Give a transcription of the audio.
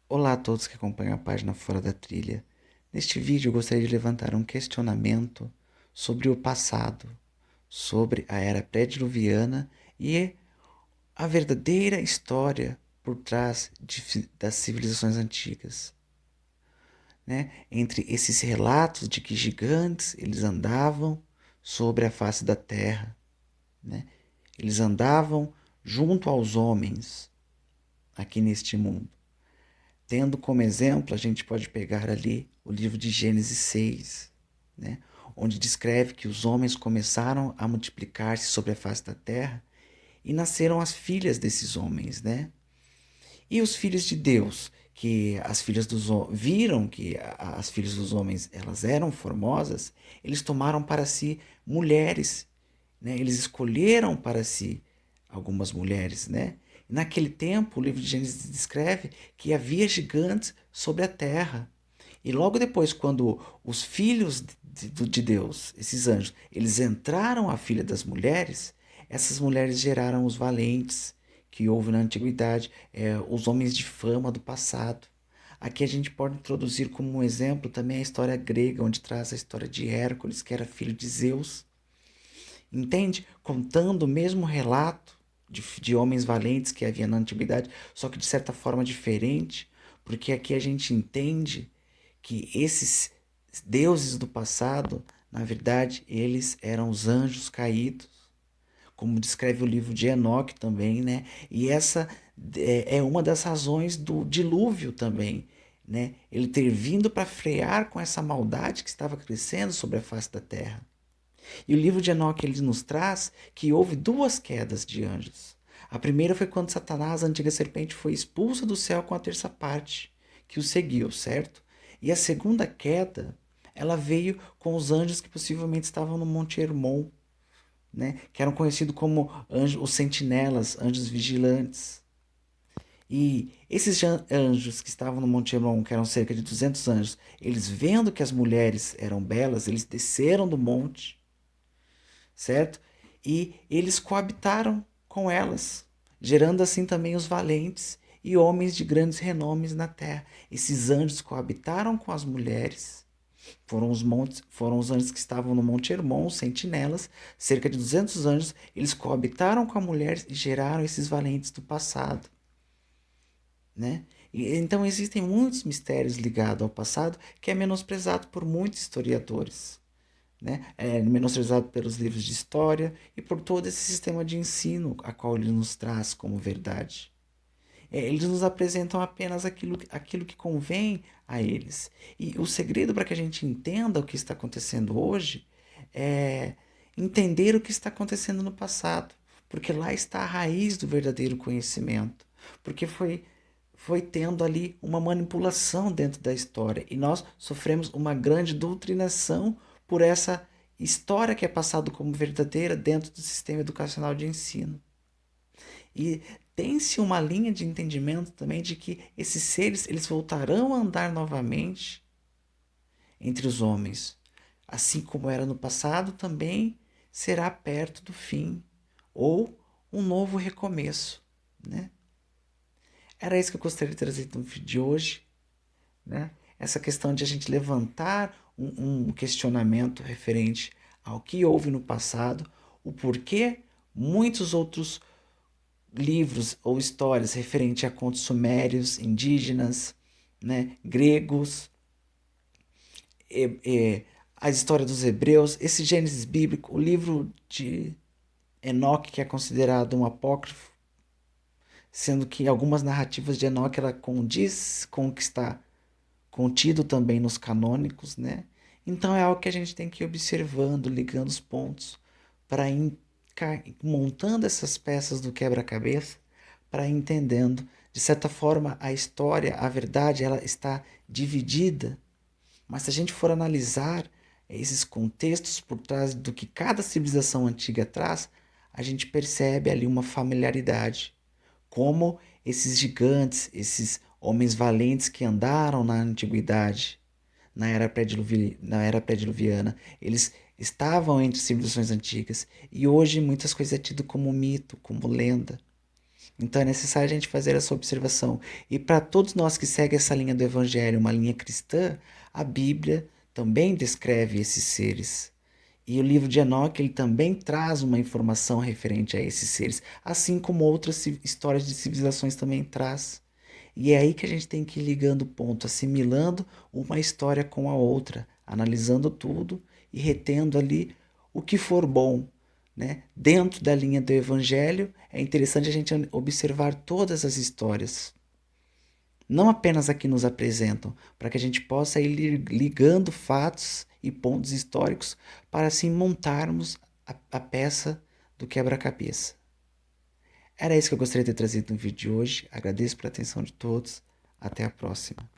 Olá a todos que acompanham a página Fora da Trilha. Neste vídeo eu gostaria de levantar um questionamento sobre o passado, sobre a era pré-diluviana e a verdadeira história por trás das civilizações antigas, né? Entre esses relatos de que gigantes eles andavam sobre a face da terra, né? Eles andavam junto aos homens aqui neste mundo. Tendo como exemplo, a gente pode pegar ali o livro de Gênesis 6, né? Onde descreve que os homens começaram a multiplicar-se sobre a face da terra e nasceram as filhas desses homens, né? E os filhos de Deus, que as filhas viram que as filhas dos homens elas eram formosas, eles tomaram para si mulheres, né? Eles escolheram para si algumas mulheres, né? Naquele tempo, o livro de Gênesis descreve que havia gigantes sobre a terra. E logo depois, quando os filhos de Deus, esses anjos, eles entraram à filha das mulheres, essas mulheres geraram os valentes que houve na antiguidade, os homens de fama do passado. Aqui a gente pode introduzir como um exemplo também a história grega, onde traz a história de Hércules, que era filho de Zeus. Entende? Contando o mesmo relato de homens valentes que havia na antiguidade, só que de certa forma diferente, porque aqui a gente entende que esses deuses do passado, na verdade, eles eram os anjos caídos, como descreve o livro de Enoque também, né? E essa é uma das razões do dilúvio também, né? Ele ter vindo para frear com essa maldade que estava crescendo sobre a face da terra. E o livro de Enoque ele nos traz que houve duas quedas de anjos. A primeira foi quando Satanás, a antiga serpente, foi expulsa do céu com a terça parte que o seguiu, certo? E a segunda queda, ela veio com os anjos que possivelmente estavam no Monte Hermon, né? Que eram conhecidos como anjos, os sentinelas, anjos vigilantes. E esses anjos que estavam no Monte Hermon, que eram cerca de 200 anjos, eles vendo que as mulheres eram belas, eles desceram do monte, certo? E eles coabitaram com elas, gerando assim também os valentes e homens de grandes renomes na terra. Esses anjos coabitaram com as mulheres. Foram os anjos que estavam no Monte Hermon, sentinelas, cerca de 200 anjos, eles coabitaram com a mulher e geraram esses valentes do passado, né? Então existem muitos mistérios ligados ao passado que é menosprezado por muitos historiadores, né? É menosprezado pelos livros de história e por todo esse sistema de ensino a qual ele nos traz como verdade. Eles nos apresentam apenas aquilo que convém a eles. E o segredo para que a gente entenda o que está acontecendo hoje é entender o que está acontecendo no passado, porque lá está a raiz do verdadeiro conhecimento, porque foi tendo ali uma manipulação dentro da história e nós sofremos uma grande doutrinação por essa história que é passada como verdadeira dentro do sistema educacional de ensino. E tem-se uma linha de entendimento também de que esses seres eles voltarão a andar novamente entre os homens, assim como era no passado, também será perto do fim ou um novo recomeço, né? Era isso que eu gostaria de trazer no vídeo de hoje, né? Essa questão de a gente levantar um questionamento referente ao que houve no passado, o porquê muitos outros livros ou histórias referentes a contos sumérios, indígenas, né, gregos, a história dos hebreus, esse Gênesis bíblico, o livro de Enoque, que é considerado um apócrifo, sendo que algumas narrativas de Enoque ela condiz com o que está contido também nos canônicos, né? Então é algo que a gente tem que ir observando, ligando os pontos, para ir montando essas peças do quebra-cabeça, para ir entendendo. De certa forma, a história, a verdade, ela está dividida, mas se a gente for analisar esses contextos por trás do que cada civilização antiga traz, a gente percebe ali uma familiaridade. Como esses gigantes, esses homens valentes que andaram na antiguidade, na era pré-diluviana, eles estavam entre civilizações antigas e hoje muitas coisas é tido como mito, como lenda. Então é necessário a gente fazer essa observação. E para todos nós que seguem essa linha do Evangelho, uma linha cristã, a Bíblia também descreve esses seres. E o livro de Enoque ele também traz uma informação referente a esses seres, assim como outras histórias de civilizações também traz. E é aí que a gente tem que ir ligando o ponto, assimilando uma história com a outra, analisando tudo e retendo ali o que for bom, né? Dentro da linha do Evangelho, é interessante a gente observar todas as histórias, não apenas a que nos apresentam, para que a gente possa ir ligando fatos e pontos históricos para assim montarmos a peça do quebra-cabeça. Era isso que eu gostaria de ter trazido no vídeo de hoje. Agradeço pela atenção de todos. Até a próxima.